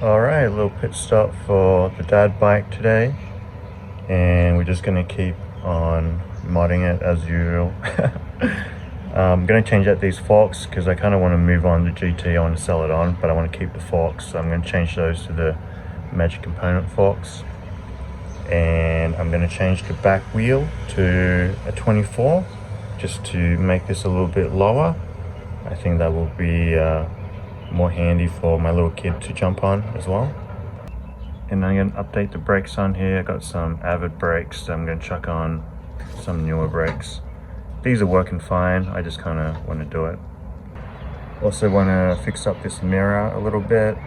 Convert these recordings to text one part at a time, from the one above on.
Alright, a little pit stop for the dad bike today, and we're just going to keep on modding it as usual. I'm going to change out these forks because I kind of want to move on the GT. I want to sell it on, but I want to keep the forks, so I'm going to change those to the Magic Component forks. And I'm going to change the back wheel to a 24 just to make this a little bit lower. I think that will be more handy for my little kid to jump on as well. And I'm going to update the brakes on here. I got some Avid brakes, so I'm going to chuck on some newer brakes. These are working fine, I just kind of want to do it. Also want to fix up this mirror a little bit.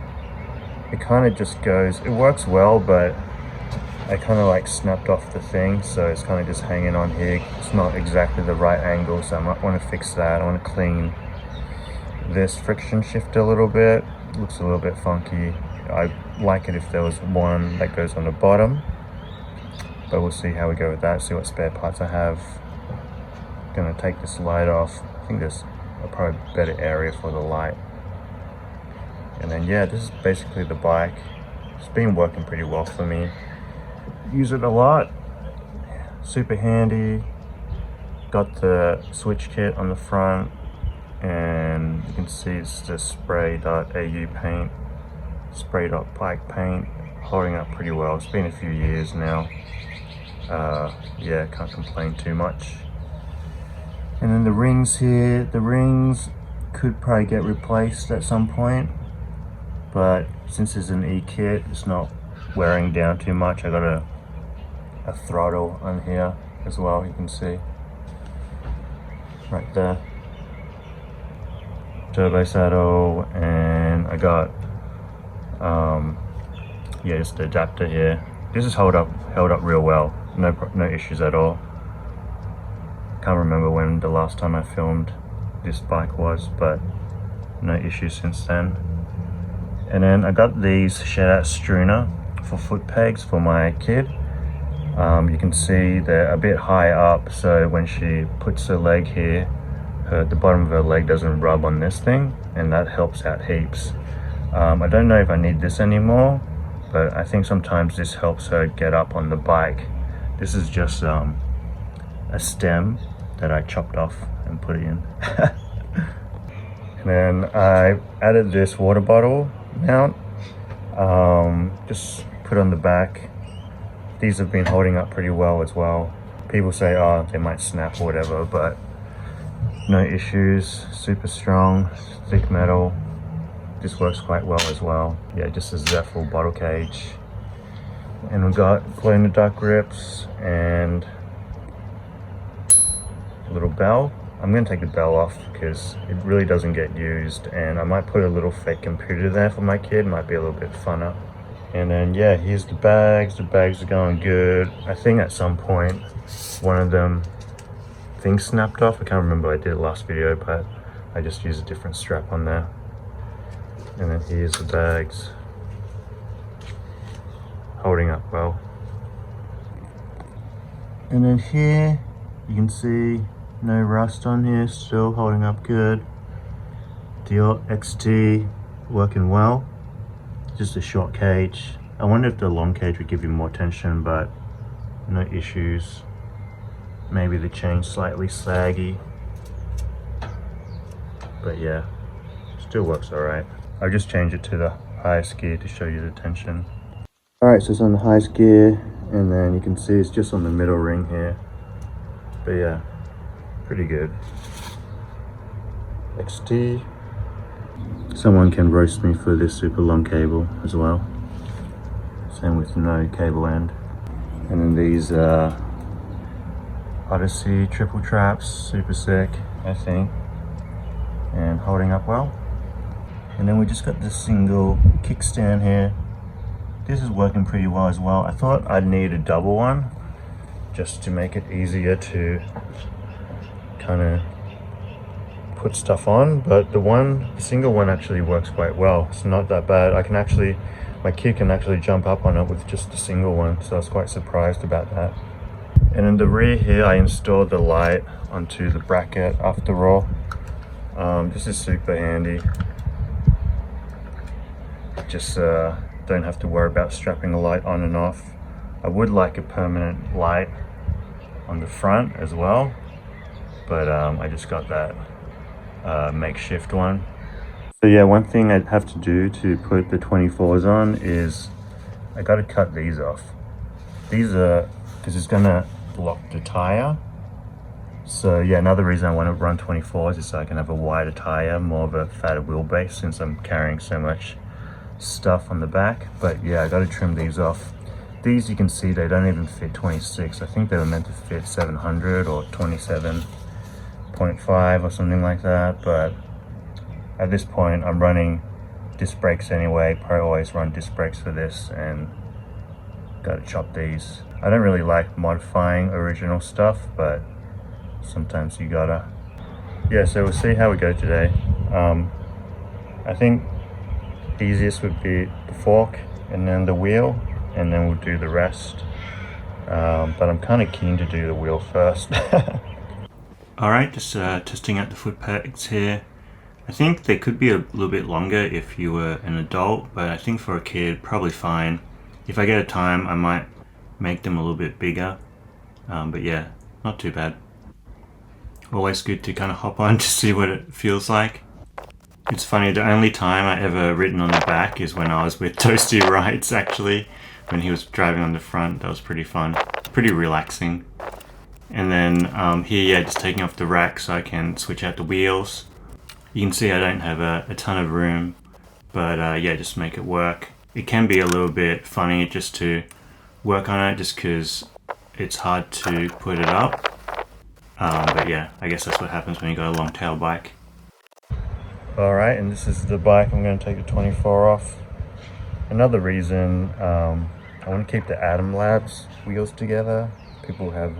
It kind of just goes, it works well, but I kind of like snapped off the thing, so it's kind of just hanging on here. It's not exactly the right angle, so I might want to fix that. I want to clean this friction shifter a little bit. It looks a little bit funky. I like it if there was one that goes on the bottom, but we'll see how we go with that, see what spare parts I have. Gonna take this light off. I think there's a probably better area for the light. And then yeah, this is basically the bike. It's been working pretty well for me. Use it a lot, super handy. Got the switch kit on the front, and you can see it's the spray.au paint, spray.bike paint, holding up pretty well. It's been a few years now. Yeah, can't complain too much. And then the rings here, the rings could probably get replaced at some point, but since it's an e-kit, it's not wearing down too much. I got a throttle on here as well, you can see right there. Turbo saddle, and I got yeah, just the adapter here. This is held up real well. No issues at all. Can't remember when the last time I filmed this bike was, but no issues since then. And then I got these shed-out Struna for foot pegs for my kid. You can see they're a bit high up, so when she puts her leg here, the bottom of her leg doesn't rub on this thing, and that helps out heaps. I don't know if I need this anymore, but I think sometimes this helps her get up on the bike. This is just a stem that I chopped off and put it in. And then I added this water bottle mount, just put on the back. These have been holding up pretty well as well. People say, oh, they might snap or whatever, but no issues. Super strong, thick metal. This works quite well as well. Yeah, just a Zeffel bottle cage. And we've got glow-in-the-dark grips and a little bell. I'm going to take the bell off because it really doesn't get used, and I might put a little fake computer there for my kid. Might be a little bit funner. And then yeah, here's the bags. The bags are going good. I think at some point one of them things snapped off. I can't remember, I did it last video, but I just used a different strap on there. And then here's the bags, holding up well. And then here you can see no rust on here, still holding up good. Dior XT working well. Just a short cage. I wonder if the long cage would give you more tension, but no issues. Maybe the chain slightly saggy, but yeah, still works all right. I'll just change it to the highest gear to show you the tension. All right, so it's on the highest gear, and then you can see it's just on the middle ring here. But yeah, pretty good. XT. Someone can roast me for this super long cable as well. Same with no cable end. And then these Odyssey triple traps, super sick, I think, and holding up well. And then we just got this single kickstand here. This is working pretty well as well. I thought I'd need a double one just to make it easier to kind of put stuff on, but the single one actually works quite well. It's not that bad. My kid can actually jump up on it with just the single one, so I was quite surprised about that. And in the rear here, I installed the light onto the bracket after all. This is super handy. Just don't have to worry about strapping a light on and off. I would like a permanent light on the front as well, but I just got that makeshift one. So yeah, one thing I'd have to do to put the 24s on is I got to cut these off. These are, because it's gonna block the tire. So yeah, another reason I want to run 24s is so I can have a wider tire, more of a fatter wheelbase, since I'm carrying so much stuff on the back. But yeah, I got to trim these off. These, you can see they don't even fit 26. I think they were meant to fit 700 or 27.5 or something like that, but at this point I'm running disc brakes anyway. Probably always run disc brakes for this, and gotta chop these. I don't really like modifying original stuff, but sometimes you gotta. Yeah, so we'll see how we go today. I think easiest would be the fork and then the wheel, and then we'll do the rest. But I'm kind of keen to do the wheel first. Alright, just testing out the foot pegs here. I think they could be a little bit longer if you were an adult, but I think for a kid, probably fine. If I get a time, I might make them a little bit bigger. But yeah, not too bad. Always good to kind of hop on to see what it feels like. It's funny, the only time I ever ridden on the back is when I was with Toasty Rides, actually. When he was driving on the front. That was pretty fun. Pretty relaxing. And then here, yeah, just taking off the rack so I can switch out the wheels. You can see I don't have a ton of room, but yeah, just make it work. It can be a little bit funny just to work on it, just because it's hard to put it up. But yeah, I guess that's what happens when you got a long tail bike. Alright, and this is the bike. I'm going to take the 24 off. Another reason, I want to keep the Atom Labs wheels together. People have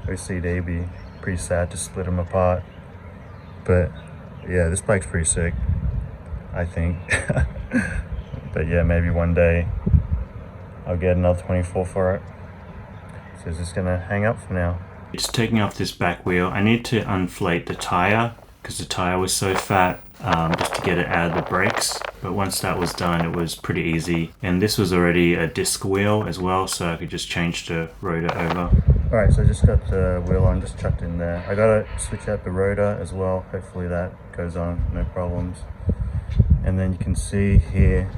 OCD, it'd be pretty sad to split them apart. But yeah, this bike's pretty sick, I think. But yeah, maybe one day I'll get another 24 for it. So it's just gonna hang up for now. Just taking off this back wheel, I need to unflate the tire because the tire was so fat, just to get it out of the brakes. But once that was done, it was pretty easy. And this was already a disc wheel as well, so I could just change the rotor over. Alright, so I just got the wheel on, just chucked in there. I gotta switch out the rotor as well. Hopefully that goes on, no problems. And then you can see here,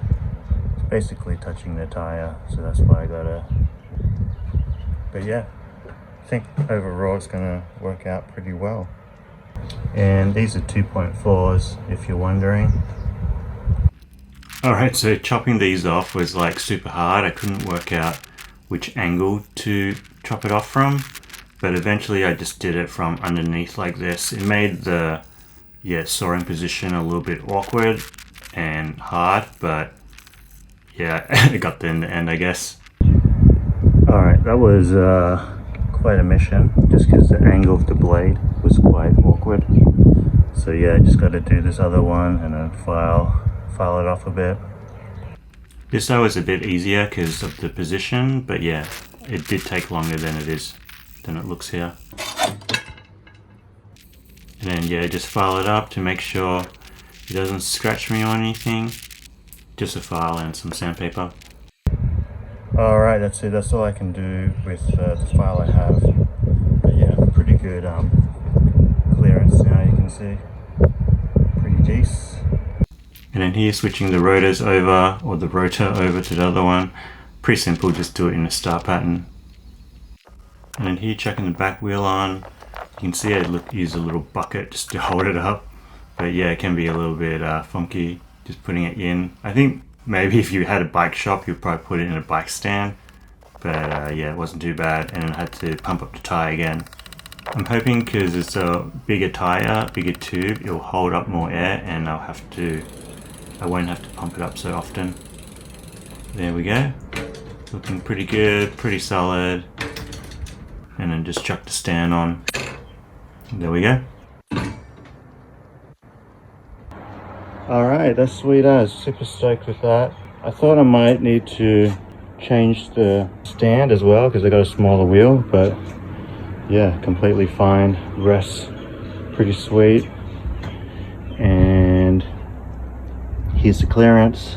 it's basically touching the tire, so that's why I gotta. But yeah, I think overall it's gonna work out pretty well. And these are 2.4s, if you're wondering. Alright, so chopping these off was like super hard. I couldn't work out which angle to chop it off from, but eventually I just did it from underneath like this. It made the sawing position a little bit awkward and hard, but yeah, it got there in the end, I guess. Alright, that was quite a mission, just because the angle of the blade was quite awkward. So yeah, just got to do this other one and then file it off a bit. This though was a bit easier because of the position, but yeah, it did take longer than it looks here. And then yeah, just file it up to make sure it doesn't scratch me or anything. Just a file and some sandpaper. Alright, that's it. That's all I can do with the file I have. But yeah, pretty good clearance now, you can see. Pretty decent. And then here, switching the rotors over, or the rotor over to the other one. Pretty simple, just do it in a star pattern. And then here, chucking the back wheel on. You can see I use a little bucket just to hold it up. But yeah, it can be a little bit funky, just putting it in. I think maybe if you had a bike shop, you'd probably put it in a bike stand. But yeah, it wasn't too bad. And then I had to pump up the tire again. I'm hoping because it's a bigger tire, bigger tube, it'll hold up more air and I won't have to pump it up so often. There we go. Looking pretty good, pretty solid. And then just chuck the stand on. There we go. Alright, that's sweet as. Super stoked with that. I thought I might need to change the stand as well because I got a smaller wheel, but yeah, completely fine. Rests pretty sweet. And here's the clearance.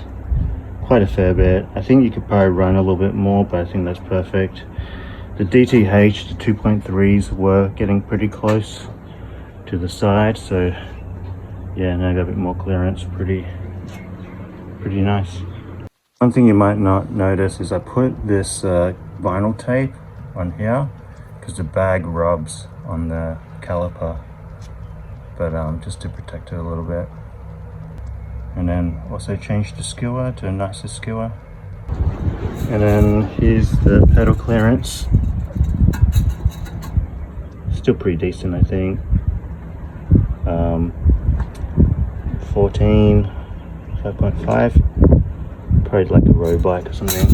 quite a fair bit. I think you could probably run a little bit more, but I think that's perfect. The DTH, the 2.3s were getting pretty close to the side, so yeah, now I got a bit more clearance. Pretty nice. One thing you might not notice is I put this vinyl tape on here because the bag rubs on the caliper, but just to protect it a little bit. And then also change the skewer to a nicer skewer. And then here's the pedal clearance. Still pretty decent, I think. 14, 5.5. Probably like a road bike or something.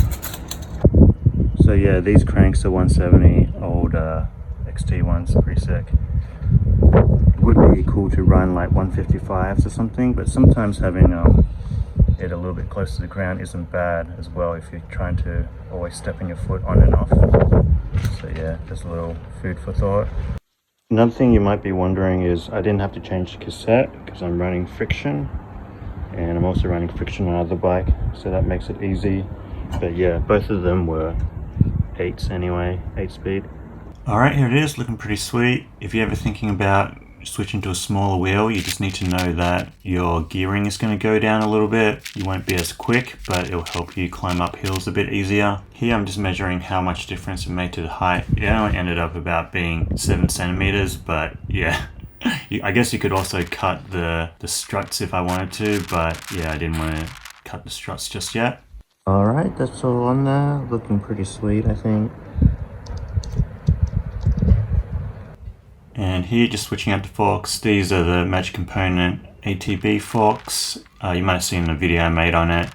So yeah, these cranks are 170, old XT ones, pretty sick. It would be cool to run like 155s or something, but sometimes having it a little bit close to the ground isn't bad as well if you're trying to always stepping your foot on and off. So yeah, just a little food for thought. Another thing you might be wondering is I didn't have to change the cassette because I'm running friction, and I'm also running friction on the bike, so that makes it easy. But yeah, both of them were 8s anyway, 8-speed. Alright, here it is, looking pretty sweet. If you're ever thinking about switching to a smaller wheel, you just need to know that your gearing is going to go down a little bit. You won't be as quick, but it'll help you climb up hills a bit easier. Here I'm just measuring how much difference it made to the height. It only ended up about being 7 centimeters, but yeah. I guess you could also cut the struts if I wanted to, but yeah, I didn't want to cut the struts just yet. Alright, that's all on there. Looking pretty sweet, I think. And here, just switching out the forks. These are the Magic Component ATB forks. You might have seen the video I made on it.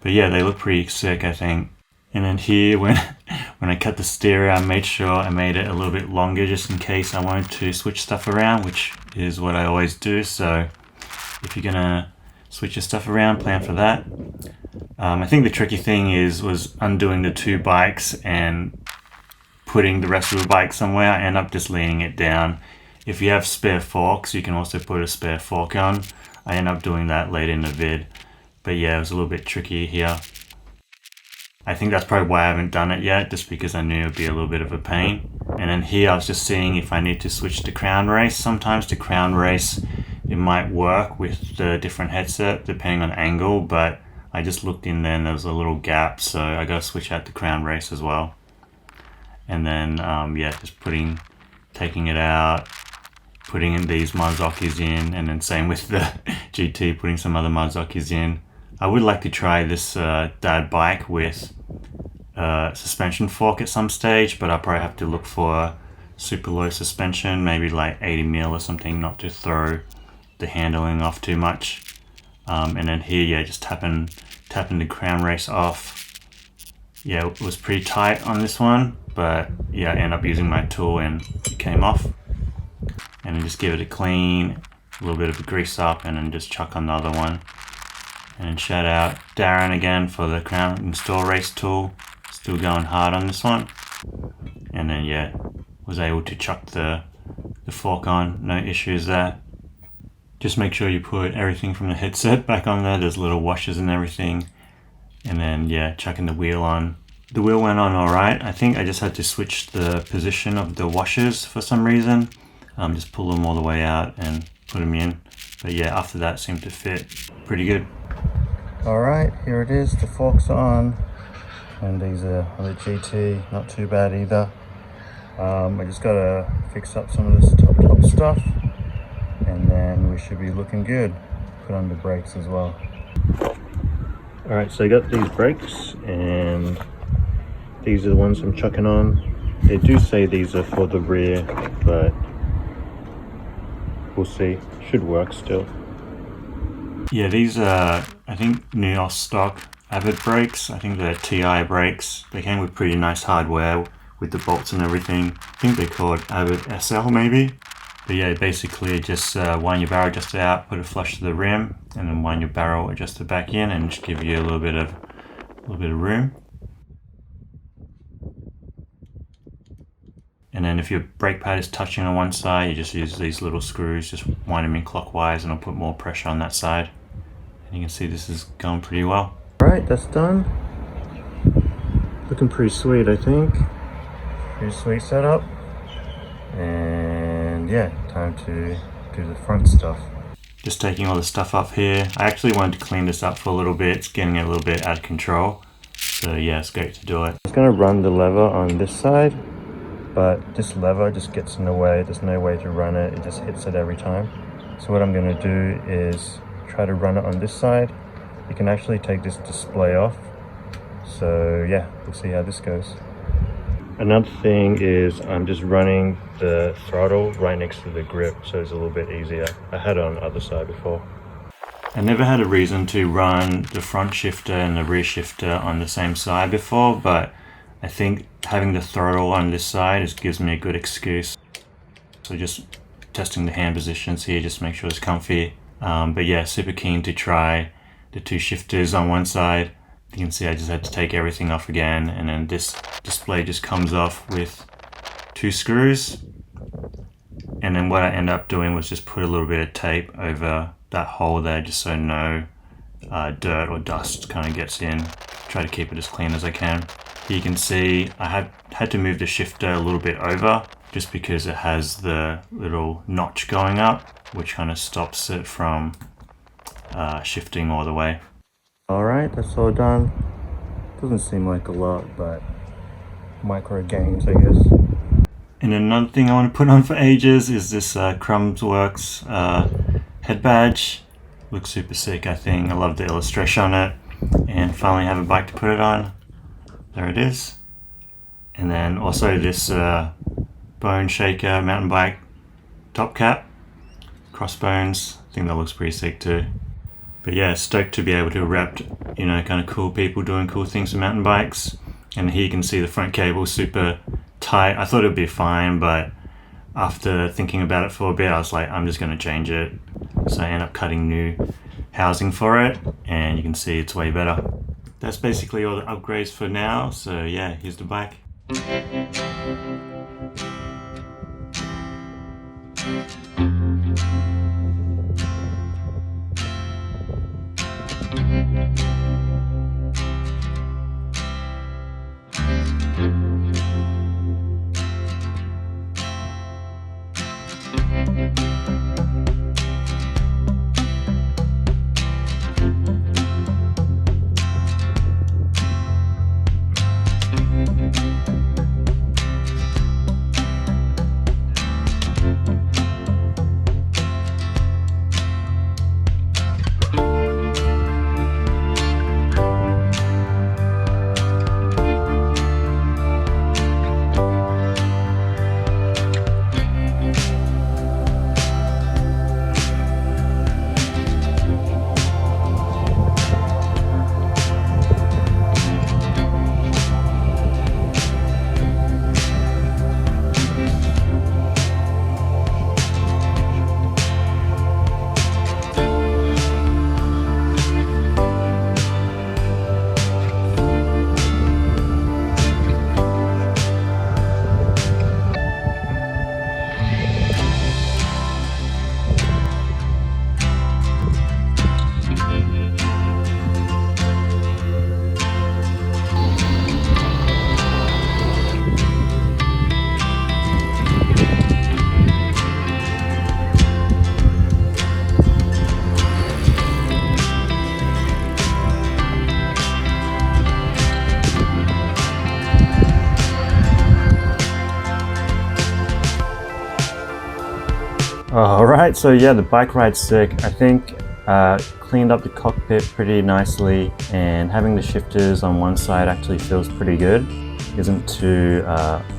But yeah, they look pretty sick, I think. And then here, when I cut the stereo, I made sure I made it a little bit longer just in case I wanted to switch stuff around, which is what I always do. So if you're gonna switch your stuff around, plan for that. I think the tricky thing was undoing the two bikes and putting the rest of the bike somewhere. I end up just leaning it down. If you have spare forks, you can also put a spare fork on. I end up doing that later in the vid. But yeah, it was a little bit tricky here. I think that's probably why I haven't done it yet, just because I knew it would be a little bit of a pain. And then here I was just seeing if I need to switch to crown race. Sometimes the crown race, it might work with the different headset depending on angle, but I just looked in there and there was a little gap, so I got to switch out to crown race as well. And then yeah, just taking it out, putting in these Mazukis in, and then same with the GT, putting some other Mazukis in. I would like to try this dad bike with suspension fork at some stage, but I'll probably have to look for super low suspension, maybe like 80 mil or something, not to throw the handling off too much. And then here, yeah, just tapping the crown race off. Yeah, it was pretty tight on this one, but yeah, I ended up using my tool and it came off. And then just give it a clean, a little bit of a grease up, and then just chuck on the other one. And shout out Darren again for the crown install race tool. Still going hard on this one. And then yeah, was able to chuck the fork on, no issues there. Just make sure you put everything from the headset back on there. There's little washers and everything. And then yeah, chucking the wheel on. The wheel went on alright. I think I just had to switch the position of the washers for some reason. Just pull them all the way out and put them in. But yeah, after that seemed to fit pretty good. Alright, here it is, the fork's on. And these are on the GT, not too bad either. I just gotta fix up some of this top stuff. And then we should be looking good. Put on the brakes as well. Alright, so I got these brakes, and these are the ones I'm chucking on. They do say these are for the rear, but we'll see. Should work still. Yeah, these are, I think, Neos stock Avid brakes. I think they're TI brakes. They came with pretty nice hardware with the bolts and everything. I think they're called Avid SL maybe. But yeah, basically just wind your barrel adjuster out, put it flush to the rim, and then wind your barrel adjuster back in, and just give you a little bit of room. And then if your brake pad is touching on one side, you just use these little screws, just wind them in clockwise, and it'll put more pressure on that side. And you can see this is going pretty well. Alright, that's done. Looking pretty sweet, I think. Pretty sweet setup. And yeah, time to do the front stuff. Just taking all the stuff up here. I actually wanted to clean this up for a little bit. It's getting a little bit out of control. So yeah, it's great to do it. I was gonna run the lever on this side, but this lever just gets in the way. There's no way to run it. It just hits it every time. So what I'm gonna do is try to run it on this side. You can actually take this display off. So yeah, we'll see how this goes. Another thing is I'm just running the throttle right next to the grip, so it's a little bit easier. I had it on the other side before. I never had a reason to run the front shifter and the rear shifter on the same side before, but I think having the throttle on this side just gives me a good excuse. So just testing the hand positions here, just make sure it's comfy. But yeah, super keen to try the two shifters on one side. You can see I just had to take everything off again, and then this display just comes off with 2 screws. And then what I ended up doing was just put a little bit of tape over that hole there, just so no dirt or dust kind of gets in. Try to keep it as clean as I can. Here you can see I had to move the shifter a little bit over, just because it has the little notch going up, which kind of stops it from shifting all the way. Alright, that's all done. Doesn't seem like a lot, but micro gains, I guess. And another thing I want to put on for ages is this Crumbsworks head badge. Looks super sick, I think. I love the illustration on it. And finally have a bike to put it on. There it is. And then also this Bone Shaker mountain bike top cap. Crossbones. I think that looks pretty sick too. But yeah, stoked to be able to rep, you know, kind of cool people doing cool things with mountain bikes. And here you can see the front cable super tight. I thought it would be fine, but after thinking about it for a bit, I was like, I'm just going to change it. So I end up cutting new housing for it, and you can see it's way better. That's basically all the upgrades for now. So yeah, here's the bike. Alright, so yeah, the bike ride's sick. I think cleaned up the cockpit pretty nicely, and having the shifters on one side actually feels pretty good. Isn't too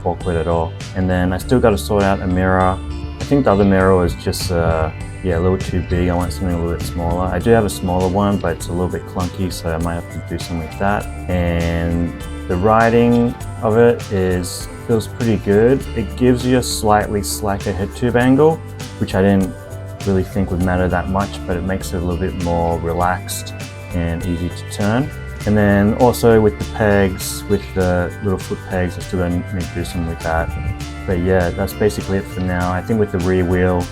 awkward at all. And then I still got to sort out a mirror. I think the other mirror was just yeah, a little too big. I want something a little bit smaller. I do have a smaller one, but it's a little bit clunky, so I might have to do something with that. And the riding of it feels pretty good. It gives you a slightly slacker head tube angle, which I didn't really think would matter that much, but it makes it a little bit more relaxed and easy to turn. And then also with the pegs, with the little foot pegs, I still need to do something with that. But yeah, that's basically it for now. I think with the rear wheel,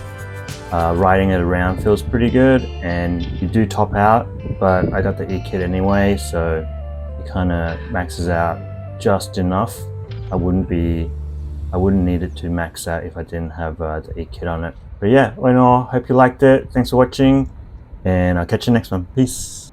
riding it around feels pretty good, and you do top out but I got the E-kit anyway, so it kind of maxes out just enough. I wouldn't need it to max out if I didn't have the E-kit on it. But yeah, all in all, hope you liked it. Thanks for watching, and I'll catch you next one. Peace.